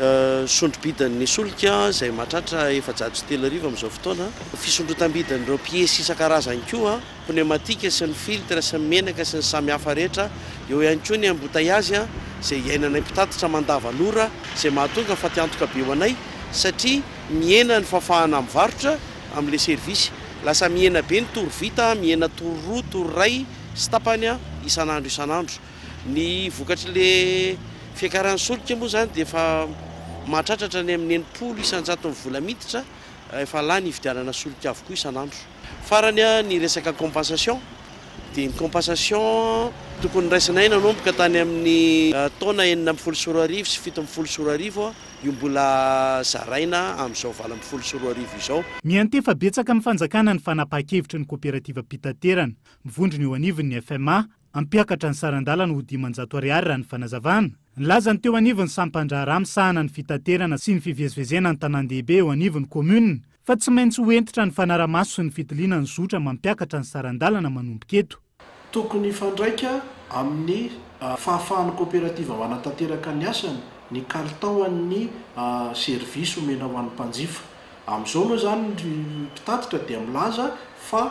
sondrobidan'ny solika izay mahatratra 430 amin'izao fotoana fisondrotam-bidan'ireo piesy isan-karazany koa pneumatika sy ny filtre sy ny menaka sy ny samihafa rehetra eo ihany koa ny embouteillage izay iainanay mpitatitra mandavanora izay mahatonga fa tiantoka be ho anay satria miena ny fafahana mivarotra amin'ilay servisy lasa miena be ny toro vita miena toro roa toro ray sy tapany isan'andro ny vokatr'ilay fiakaran'ny solika moa zany dia efa mahatratratra ny amin'ny 900 isan-jato ny vola miditra efa lany ividianana solika avokoa isan'andro. Farany ny resaka compensation dia ny compensation tokony raisinay nanomboka tany amin'ny taona 924 sy 724 io mbola zaraina amin'izao 2024 izao. Miantefa betsaka amin'ny fanjakana ny fanapahan-kevitra ny kooperativa pitaterana mivondrony eo anivon'ny FMA ampiakatra ny sarandalana ho 500 ariary raha ny fanazavana. Nilazany teo anivon'ny sampandraharaha misahana ny fitaterana sy ny fivezivezena ny tanan-dehibe eo anivon'ny commune fa tsy maintsy ho entitra ny fanaramaso sy ny fitiliana ny zotra mampiakatra ny sarandalana manomboka eto. Tokony fandraika amin'ny fahafahan'ny kooperativa ho anatanteraka ny asany ny kalitaon'ny servisy omena ho an'ny mpanjifa. Amin'izao moa zany ny mpitatitra dia milaza fa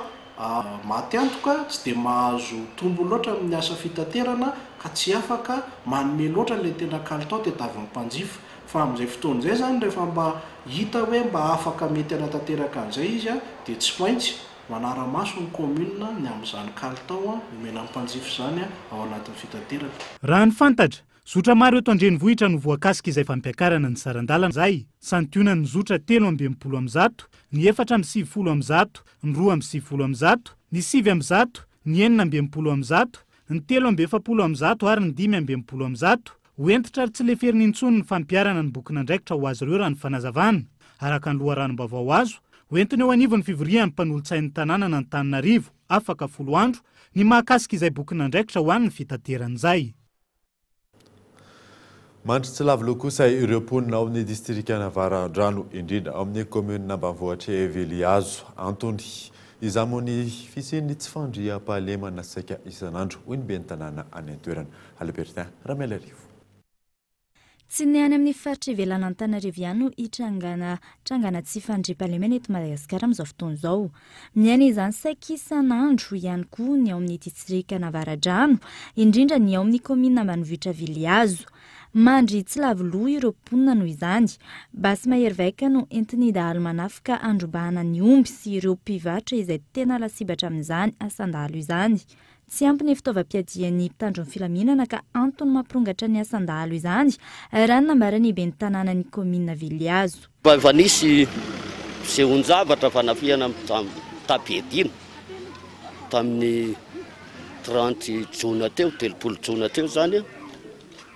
mahatiantoka tsy dia mahazo tombo loatra amin'ny asa fitaterana ka tsy afaka manome loatra ilay tena kalitao tadiavin'ny mpanjifa fa amin'izay fotoana izay zany rehefa mba hita hoe mba afaka mety anatanteraka an'izay izy dia tsy maintsy manara-maso ny commune ny amin'izany kalitao omena mpanjifa zany ao anatin'ny fitaterana. Raha ny fantatra zotra maro eto andrenivohitra no voakasika izay fampiakarana ny sarandalana izay santionana ny zotra 3.70, ny 4.70, ny 2.70, ny 7.70, ny 9.70, ny 3.70 ary ny 5.70 hoentitra tsy leferiny intsony ny fampiarana ny bokin'andraikitra ho azy ireo raha ny fanazavana araka ny loharanom-baovao azo hoentiny eo anivon'ny fivorian'ny mpanolo-tsain'ny tanàna na Antananarivo afaka 10 andro ny mahakasika izay bokin'andraikitra ho an'ny fitateran'izay. Mandry tsy lavy loa kosa ireo mponina ao amin'ny distrikana Varandrano indrindra ao amin'ny commune ambanivohitra Velihazo Antony izamony fisian'ny tsy fandriam-pahalemana saika isan'andro hoy ny ben'ny tanàna any an-toerana. Albertin Ramelarivo. Tsy ny any amin'ny faritra ivelana Antananarivo ihany no hitrangana tsy fandriam-pahalemana eto Madagasikara amin'izao fotoana izao. Miaina izany saika isan'andro ihany koa ny ao amin'ny distrikana Varandrano indrindra ny ao amin'ny commune ambanivohitra Velihazo. Mandry tsy lavy loha ireo mponina noho izany. Basy Mahery Vaika no entiny dahalo manafika androbahana ny omby sy ireo mpivarotra izay tena lasibatra amin'izany asandalo izany. Tsy ampy ny fitaovam-piadian'ny mpitandro ny filaminana ka antony mampirongatra ny asandalo izany raha ny nambarany ben'ny tanàna ny commune Velihazo. Efa nisy sehon-javatra fanafiana tapiadina tamin'ny 30 jona teo 30 jona teo zany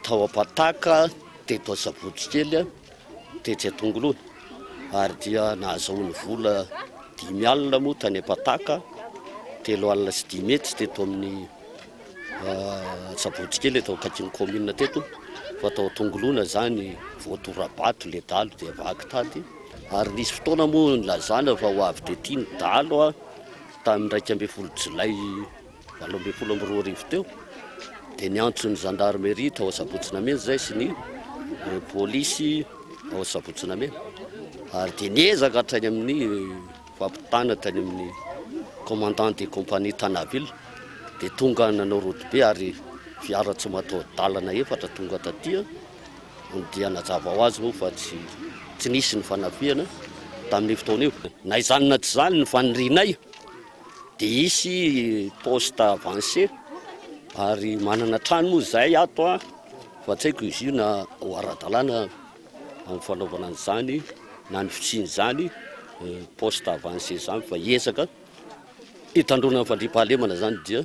tao apataka teto Sabotsykely tetsy Tongolona ary dia nahazoany vola 5 alina moa tany apataka 3 alina sy 10 metsy teto amin'ny Sabotsykely tao Katin'ny commune teto fa tao Tongolona zany voatorabato le dalo dia vaky tady ary nisy fotoana moa nilazana fa ho avy dia tia ny dalo tamin'ny 2 Jolay 2022 teo dia niantso ny gendarmerie tao Sabotsynamena zay sy ny polisy ao Sabotsynamena ary dia niezaka hatrany amin'ny fampitana tany amin'ny commandant de compagnie Tanaville dia tonga nanao route be ary fiara tsy mataho-dalana efatra tonga tatia dia nazava ho azy moa fa tsy nisy ny fanafiana tamin'ny fotoana io. Na izany na tsy izany ny fanirianay dia isy poste avancé ary manana trano moa zay ato fa tsy haiko izy io na ho ara-dalàna amin'ny fanaovana an'izany na ny fisiany zany poste avancé zany fa ezaka itandrona ny fandriampahalemana zany dia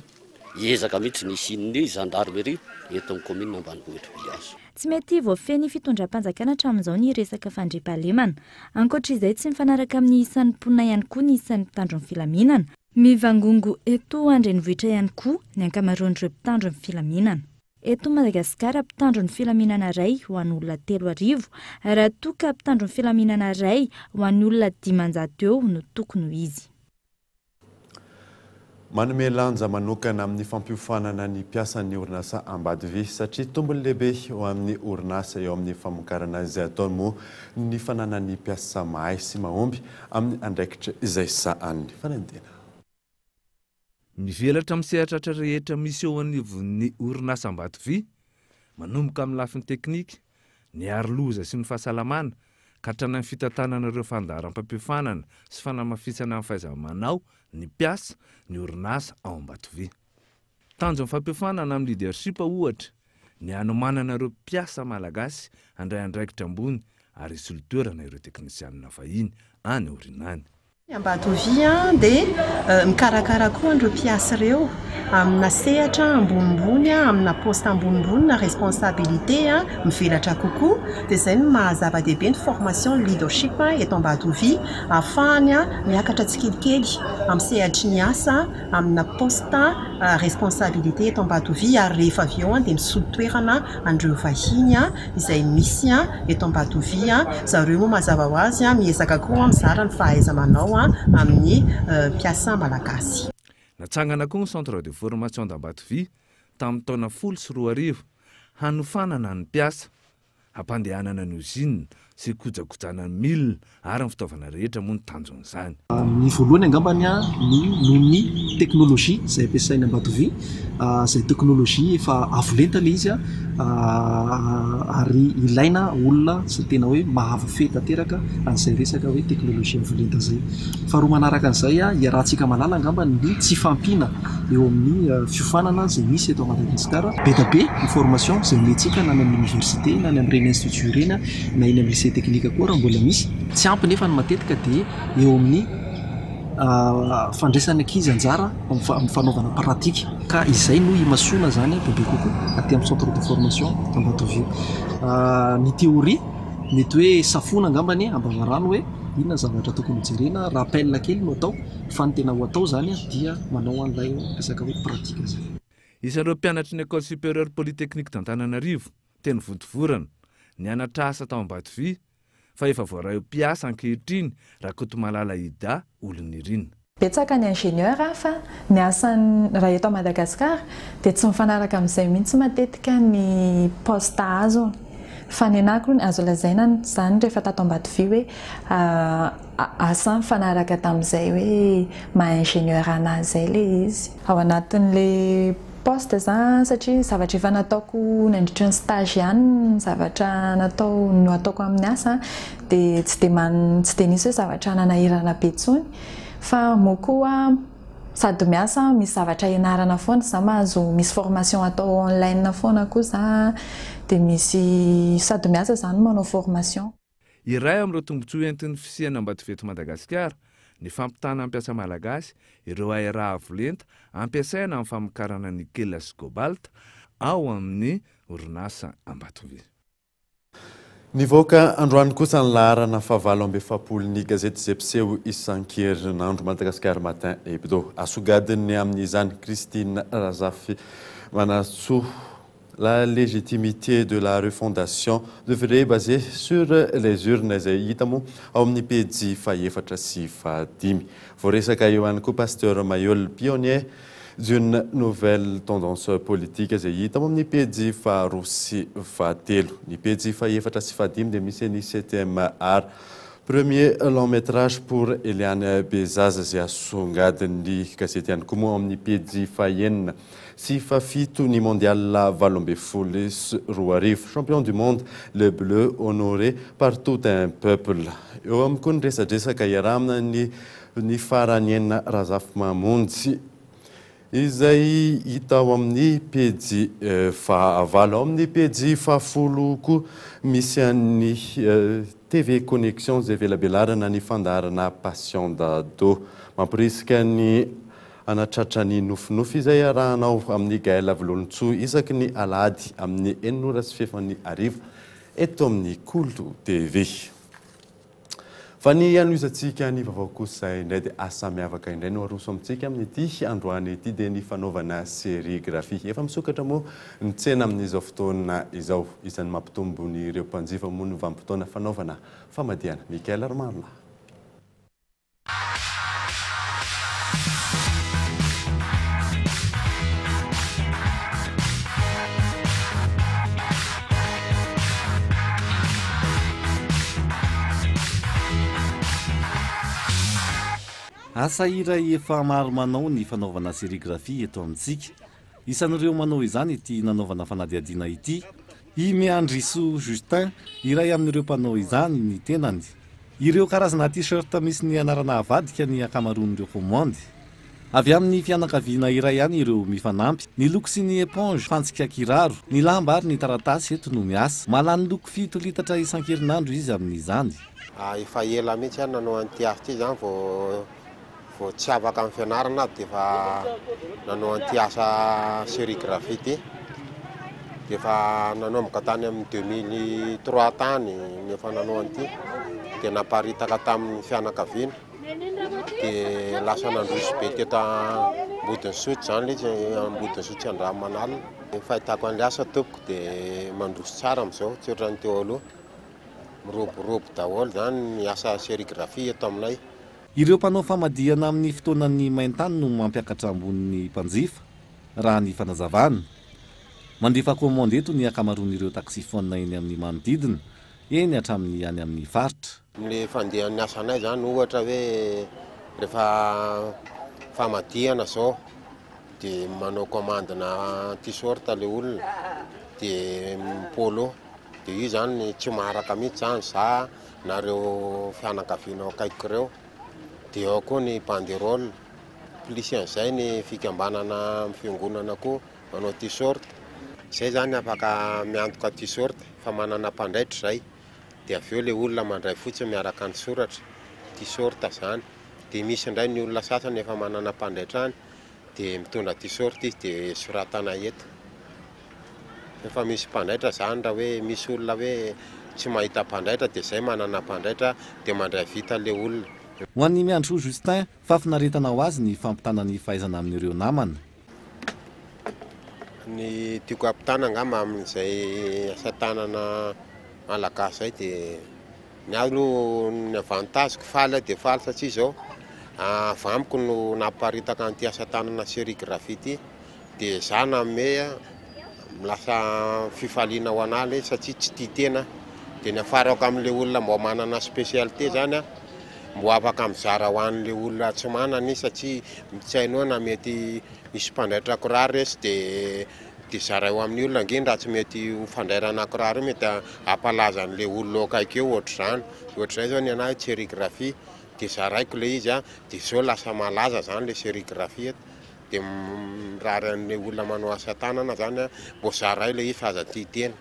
ezaka mihitsy nisinny gendarmerie eto amin'ny commune ambanivohitra Viliazo. Tsy mety voafeny fitondram-panjakana hatramin'izao ny resaka fandriampahalemana. Ankoatr'izay tsy mifanaraka amin'ny isan'ny mponina ihany koa ny isan'ny mpitandro ny filaminana. Mivangongo eto andrenivohitra ihany koa ny ankamaroan'ireo mpitandro ny filaminana. Eto Madagasikara mpitandro ny filaminana iray ho an'ny olona 3,000, raha toa ka mpitandro ny filaminana iray ho an'ny olona 500 eo no tokony izy. Manome lanja manokana amin'ny fampiofanana ny mpiasan'ny orinasa Ambatovi satria tombony lehibe ho amin'ny orinasa eo amin'ny famokarana izay ataony moa ny fananan'ny mpiasa mahay sy mahomby amin'ny andraikitra izay sahany fanendena. Mivelatra amin'ny sehatratra rehetra misy eo anivon'ny orinasa Ambatovi, manomboka amin'ny lafiny teknika, ny aroloza sy ny fahasalamana, ka hatrany fitantanan'ireo fandaharam-pampiofanana sy fanamafisana amin'ny fahaiza-manao ny mpiasa ny orinasa ao Ambatovi. Tanjo amin'ny fampiofanana amin'ny leadership ohatra, ny hanomanana ireo mpiasa malagasy handray andraikitra ambony ary solitoerana ireo teknisianina vahiny any orinany. Ambatovi dia mikarakara koa andreo mpiasa ireo amina sehatra ambonimbony amina poste ambonimbony na responsabilité mivelatra kokoa dia izay no mahazava-dehibe ny formation leadership eto Ambatovi ahafahany miakatra tsikelikely amin'ny sehatry ny asa amina poste responsabilité eto Ambatovi ary rehefa avy eo dia misolitoerana andreo vahiny izay misy eto Ambatovi zareo moa mazava ho azy miezaka koa mizara ny fahaiza-manao amin'ny mpiasa malagasy. Natsangana koa ny centre de formation d'Ambatovi tamin'ny taona 2014 hanofanana ny mpiasa, hampandehanana ny usine sy kojakojana ny milina ary ny fitaovana rehetra moa ny tanjon'izany. Ny voalohany angambany noho ny teknôlôjia izay ampiasaina Ambatovi, izay teknôlôjia efa avolenta ilay izy ary ilaina olona sy tena hoe mahavy tanteraka an'izay resaka hoe teknôlôjia avolenta izay. Faharoa manaraka an'izay iarahantsika malala angambany ny tsy fampina eo amin'ny fiofanana izay misy eto Madagasikara. Be da be ny formation izay mentsika na any amin'ny université na any amin'ireny institut ireny na eny amin'ny lycée teknika koa raha mbola misy. Tsy ampy nefa ny matetika dia eo amin'ny fandraisana ankizy anjara amin'ny fanaovana pratika ka izay no imasoana zany bebe kokoa aty amin'ny centre de formation Ambatovi. Ny théorie mety hoe safona angambany ambavarano hoe inona zavatra tokony jerena, rappel kely no atao fa ny tena ho atao zany dia manao an'ilay resaka hoe pratika zay. Isan'ireo mpianatry ny école supérieure polytechnique d'Antananarivo teny Vontovorana ny anatra asa tao Ambatovi fa efa voaray mpiasa ankehitriny raha koto malala ida olon'irina. Betsaka ny ingénieur fa ny asany raha eto Madagasikara dia tsy mifanaraka amin'izay mihitsy matetika ny poste azo fa ny anakiro ny azo lazaina zany rehefa tato Ambatovi hoe asa mifanaraka tamin'izay hoe maha-ingénieur anazy zay le izy ao anatin'le poste zany satria zavatra efa nataoko nandritra ny stage ihany zavatra no ataoko amin'ny asa dia tsy dia nisy hoe zavatra nanahirana be intsony fa moa koa sady miasa misy zavatra ianarana foana za mahazo misy formation atao online foana koa za dia misy sady miasa zany manao formation. Iray amin'ireo tombotsoa entin'ny fisiana Ambatovi eto Madagasikara ny fampitana ampiasa malagasy ireo aira avolenta ampiasaina amin'ny famokarana nickel sy cobalt ao amin'ny orinasa Ambatovi. Nivoaka androany kosa ny laharana fahavalo amby efapolo ny gazety izay mpiseho isan-kerinandro Madagasikara Matin Hebdo. Asogadiny amin'izany Christine Razafy manatsoa la légitimité de la refondation devrait baser sur les urnes izay hita moa ao amin'ny pejy fahaefatra sy fahadimy. Voaresaka eo ihany koa Pasteur Mayol, pionnier d'une nouvelle tendance politique izay hita moa amin'ny pejy faharoa sy fahatelo. Ny pejy fahaefatra sy fahadimy dia misy ny 7e art premier long métrage pour Eliane Bezaza izay asongadiny gazety ihany koa moa amin'ny pejy fahaenina sy fafito ny mondial valo amby folo sy roa arivo. Champion du monde, le bleu honoré par tout un peuple. Eo amin'ny koa ny resadresaka iarahana ny farany enina Razafy Mamonjy izay hita ao amin'ny pejy fahavalo ao amin'ny pejy fahafolo koa misy an'ny TV Connexion izay velabelarana ny fandaharana Passion d'Ado mampirisika ny anatratra ny nofinofy izay arahanao amin'ny Gaël Vilolontsoa isaky ny alahady amin'ny 9:30 eto amin'ny Kolo TV. Fa ny anoizantsika ny vaovao kosa indray dia asa miavaka indray no aroso amintsika amin'ity androany ity dia ny fanaovana sérigraphie. Efa misokatra moa ny tsena amin'izao fotoana izao isan'ny mampitombo ny ireo mpanjifa moa ny vanim-potoana fanaovana famadihana. Mikael Armanla. Asa iray efa maro manao ny fanaovana sérigraphie eto amintsika. Isan'ireo manao izany ity nanaovana fanadihadiana ity. I Meandriso Justin, iray amin'ireo mpanao izany ny tenany. Ireo karazana t-shirt misy ny anarana avadika ny akamaroan'ireo komandy. Avy amin'ny fianakaviana iray ihany ireo mifanampy. Ny loko sy ny éponge fantsika kiraro, ny lamba ary ny taratasy eto no miasa. Malany loko 7 litatra isan-kerinandro izy amin'izany. Efa ela mihitsy ihany nanao an'ity asa ity zany vao tsy afaka amin'ny fianarana dia efa nanao an'ity asa sérigraphie ity. Dia efa nanomboka tany amin'ny 2003 tany nefa nanao an'ity. Dia naparitaka tamin'ny fianakaviana. Dia lasa nandroso be teto Ambodinsotra zany izy Ambodinsotra Andramanalina. Fahitako an'ilay asa tompoko dia mandroso tsara amin'izao tsy ohatran'ny teo aloha. Miroborobo daholo zany ny asa sérigraphie eto aminay. Ireo mpanao famadihana amin'ny fotoanan'ny maintany no mampiakatra ambonin'ny mpanjifa raha ny fanazavana. Mandefa komandy eto ny akamaroan'ireo taxifone eny amin'ny manodidina, eny hatramin'ny any amin'ny faritra. Ny fandehan'ny asanay zany ohatra hoe rehefa famadihana zao dia manao komandina t-shirt le olona dia polo dia io zany tsy maharaka mihitsy zany za nareo fianakaviana akaikiko ireo. Dia ao koa ny banderole plus an'izay ny fikambanana amin'ny fiangonana koa manao t-shirt. Izay zany afaka miantoka t-shirt fa manana mpandraitra izay. Dia avy eo ilay olona mandray fotsiny miaraka ny soratra t-shirt zany. Dia misy indray ny olona sasany efa manana mpandraitra any dia mitondra t-shirt izy dia soratana eto. Efa misy mpandraitra zany raha hoe misy olona hoe tsy mahita mpandraitra dia izay manana mpandraitra dia mandray vita ilay olona. Ho an'ny Meandriso Justin, fafinaretana ho azy ny fampitana ny fahaizana amin'ireo namana. Ny tiako ampitana angamba amin'izay asa tanana malagasy zay dia ny alo ny avantageko faly dia faly satria izao avamiko no naparitaka an'ity asa tanana sérigraphie ity dia za nanome lasa fifaliana ho anahy satria tsy tia tena. Dia ny afarako amin'ilay olona mbo manana spécialité zany mbo afaka mizara ho an'ilay olona tsy manana satria tsy hainao na mety misy mpandraitra kiraro resy dia zaray ho amin'ny olona ngeny raha tsy mety ho fandrairana kiraro mety hampalaza an'ilay olona akaiky eo ohatr'izany. Ohatr'izay zao ny anahy sérigraphie dia zaraiko ilay izy dia izao lasa malaza zany ilay sérigraphie. Dia mirary an'ilay olona manao asa tanana zany mbo zaray ilay izy fa aza tia tena.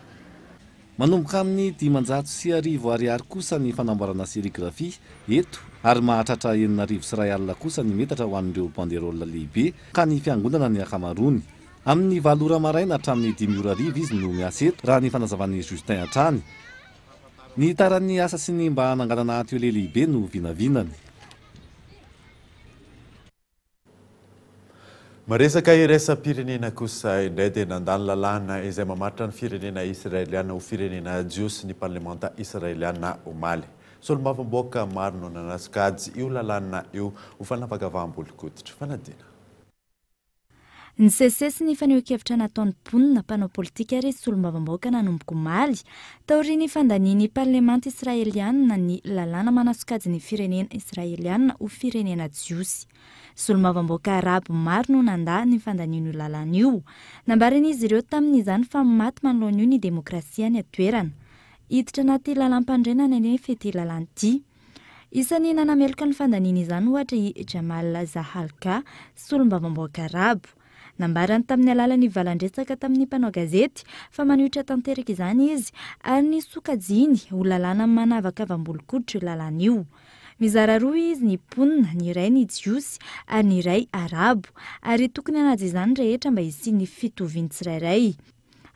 Manomboka amin'ny 500 ariary kosa ny fanamboarana sérigraphie eto ary mahatratra 700 alina kosa ny metatra ho an'ireo banderole lehibe ka ny fiangonana ny akamaroany. Amin'ny 7 ora maraina hatramin'ny 5 arivo izy no miasa eto raha ny fanazavan'ny Justin hatrany. Ny taran'ny asa sy ny mba hananganana atelier lehibe no vinavinany. Maresaka iraisam-pirenena kosa indray dia nandalo lalàna izay mamaritra ny firenena israeliana ho firenena jiosy ny parlemanta israeliana omaly. Solombavamboaka maro no nanasikajy io lalàna io ho fanavakavahambolokotitra fanadina. Ny sesesy ny faneho-kevitra nataon'ny mponina mpanao politika ary solombavamboaka nanomboka omaly taoriany fandaniany parlemanta israeliana ny lalàna manasokajy ny firenena israeliana ho firenena jiosy. Solombavamboaka arabo maro no nandà ny fandanian'io lalàna io. Nambaran'izy ireo tamin'izany fa maty manoloana io ny demokrasia ny atoerana. Hiditra anaty lalàm-pandrenana nefa ity lalàna ity. Isan'ny nanameloka ny fandaniana izany ohatra i Jamal Zahalka, solombavamboaka arabo. nambarany tamin'ny alalany valandresaka tamin'ny mpanao gazety fa maniotra tanteraka izany izy ary ny sokajiny ho lalàna manavaka avambolok'oditra io lalàna io. Mizara roa izy ny ponina, ny iray ny jiosy ary ny iray arabo ary tokony anazy izany rehetra mba hisiany fitoviany tsirairay.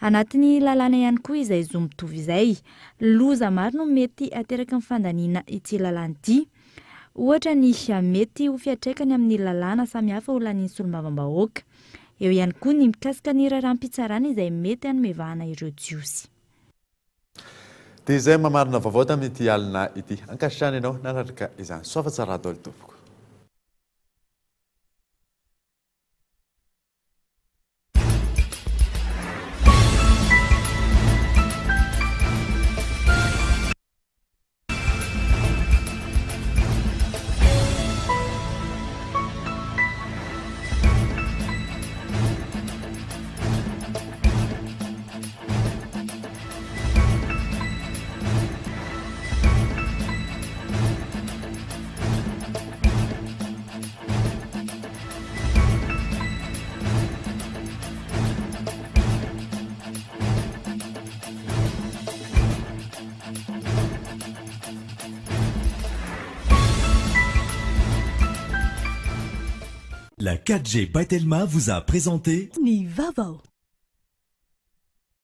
Anatin'ny lalàna ihany koa izay zo mitovy izay, loza maro no mety ateraka amin'ny fandaniana ity lalàna ity. Ohatra ny mety ho fiatraikany amin'ny lalàna samihafa ho laniany solombavambahoaka. Eo ihany koa ny mikasika ny raharam-pitsarana izay mety hanomevahana ireo jiosy. Dia izay mamarina vaovao tamin'ity alina ity. Ankasitrany ianao nanaraka izany soava tsara daholo tompoko. La 4G by Telma vous a présenté Ni Vavao.